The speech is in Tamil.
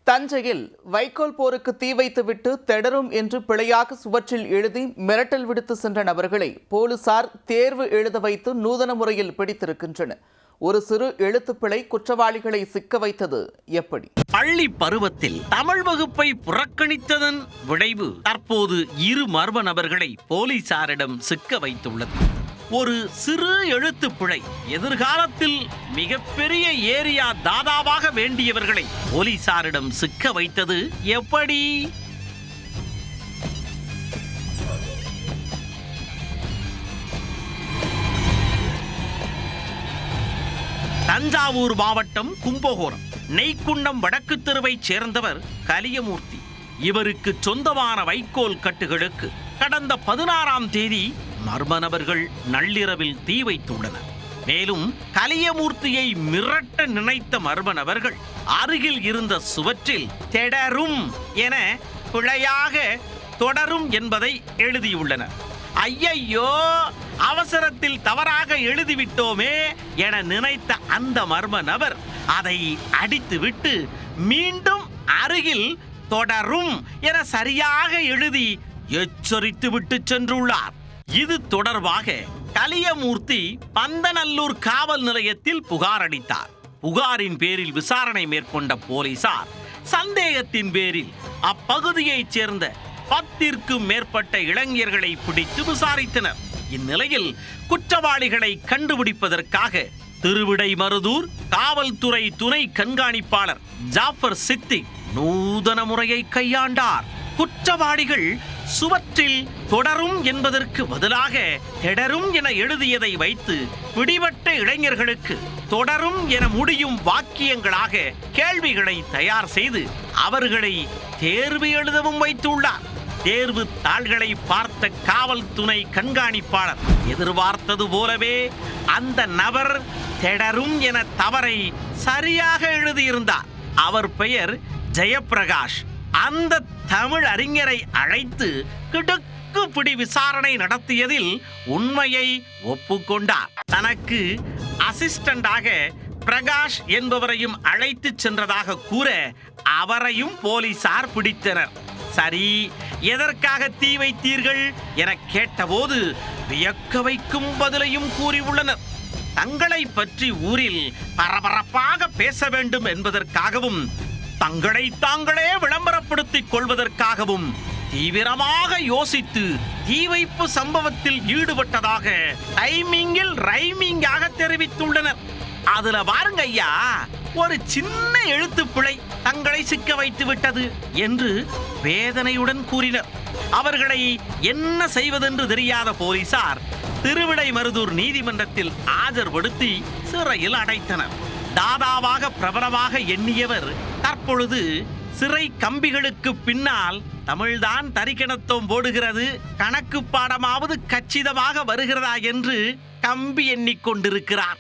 தஞ்சையில் வைக்கோல் போருக்கு தீ வைத்துவிட்டு திணறும் என்று பிழையாக சுவற்றில் எழுதி மிரட்டல் விடுத்து சென்ற நபர்களை போலீசார் தேர்வு எழுத வைத்து நூதன முறையில் பிடித்திருக்கின்றனர். ஒரு சிறு எழுத்துப்பிழை குற்றவாளிகளை சிக்க வைத்தது எப்படி? பள்ளி பருவத்தில் தமிழ் வகுப்பை புறக்கணித்ததன் விளைவு தற்போது இரு மர்ம நபர்களை போலீசாரிடம் சிக்க வைத்துள்ளது. ஒரு சிறு எழுத்து பிழை எதிர்காலத்தில் மிகப்பெரிய ஏரியா தாதாவாக வேண்டியவர்களை போலீசாரிடம் சிக்க வைத்தது எப்படி? தஞ்சாவூர் மாவட்டம் கும்பகோணம் நெய்க்குண்டம் வடக்கு தெருவைச் சேர்ந்தவர் கலியமூர்த்தி. இவருக்கு சொந்தமான வைக்கோல் கட்டுகளுக்கு கடந்த 16ஆம் தேதி மர்ம நபர்கள் நள்ளிரவில் தீ வைத்துள்ளனர். மேலும் கலியமூர்த்தியை மிரட்ட நினைத்த மர்ம நபர்கள் அருகில் இருந்த சுவற்றில் தெடரும் என பிழையாக தொடரும் என்பதை எழுதியுள்ளனர். ஐயையோ, அவசரத்தில் தவறாக எழுதிவிட்டோமே என நினைத்த அந்த மர்ம நபர் அதை அடித்துவிட்டு மீண்டும் அருகில் தொடரும் என சரியாக எழுதி எச்சரித்து விட்டு சென்றுள்ளார். இது தொடர்பாக கலியமூர்த்தி பந்தநல்லூர் காவல் நிலையத்தில் புகார் அளித்தார். புகாரின் பேரில் விசாரணை மேற்கொண்ட போலீசார் சந்தேகத்தின் பேரில் அப்பகுதியைச் சேர்ந்த 10க்கும் மேற்பட்ட இளைஞர்களை பிடித்து விசாரித்தனர். இந்நிலையில் குற்றவாளிகளை கண்டுபிடிப்பதற்காக திருவிடைமருதூர் காவல்துறை துணை கண்காணிப்பாளர் ஜாஃபர் சித்திக் நூதன முறையை கையாண்டார். குற்றவாளிகள் சுவற்றில் தொடரும் என்பதற்கு பதிலாக தெடரும் என எழுதியதை வைத்து பிடிபட்ட இளைஞர்களுக்கு தொடரும் என முடியும் வாக்கியங்களாக கேள்விகளை தயார் செய்து அவர்களை தேர்வு எழுதவும் வைத்துள்ளார். தேர்வு தாள்களை பார்த்த காவல் துணை கண்காணிப்பாளர் எதிர்பார்த்தது போலவே அந்த நபர் தெடரும் என தவறை சரியாக எழுதியிருந்தார். அவர் பெயர் ஜெயப்பிரகாஷ். அந்த தமிழ் அறிஞரை அழைத்து கிடுக்கு பிடி விசாரணை நடத்தியதில் உண்மையை ஒப்புக்கொண்டார். தனக்கு அசிஸ்டண்டாக பிரகாஷ் என்பவரையும் அழைத்து சென்றதாக கூற அவரையும் போலீசார் பிடித்தனர். சரி, எதற்காக தீ வைத்தீர்கள் என கேட்டபோது வியக்க வைக்கும் பதிலையும் கூறியுள்ளனர். தங்களை பற்றி ஊரில் பரபரப்பாக பேச வேண்டும் என்பதற்காகவும் தங்களை தாங்களே விளம்பரப்படுத்திக் கொள்வதற்காகவும் தீவிரமாக யோசித்து தீ வைப்பு சம்பவத்தில் ஈடுபட்டதாக டைமிங்கில் ரைமிங்காக தெரிவித்துள்ளனர். அதுல பாருங்க ஐயா, ஒரு சின்ன எழுத்து பிழை தங்களை சிக்க வைத்து விட்டது என்று வேதனையுடன் கூறினர். அவர்களை என்ன செய்வதென்று தெரியாத போலீசார் திருவிடைமருதூர் நீதிமன்றத்தில் ஆஜர்படுத்தி சிறையில் அடைத்தனர். தாதாவாக பிரபலமாக எண்ணியவர் தற்பொழுது சிறை கம்பிகளுக்கு பின்னால் தமிழ்தான் தரிக்கணத்துவம் போடுகிறது, கணக்கு பாடமாவது கச்சிதமாக வருகிறதா என்று கம்பி எண்ணிக்கொண்டிருக்கிறார்.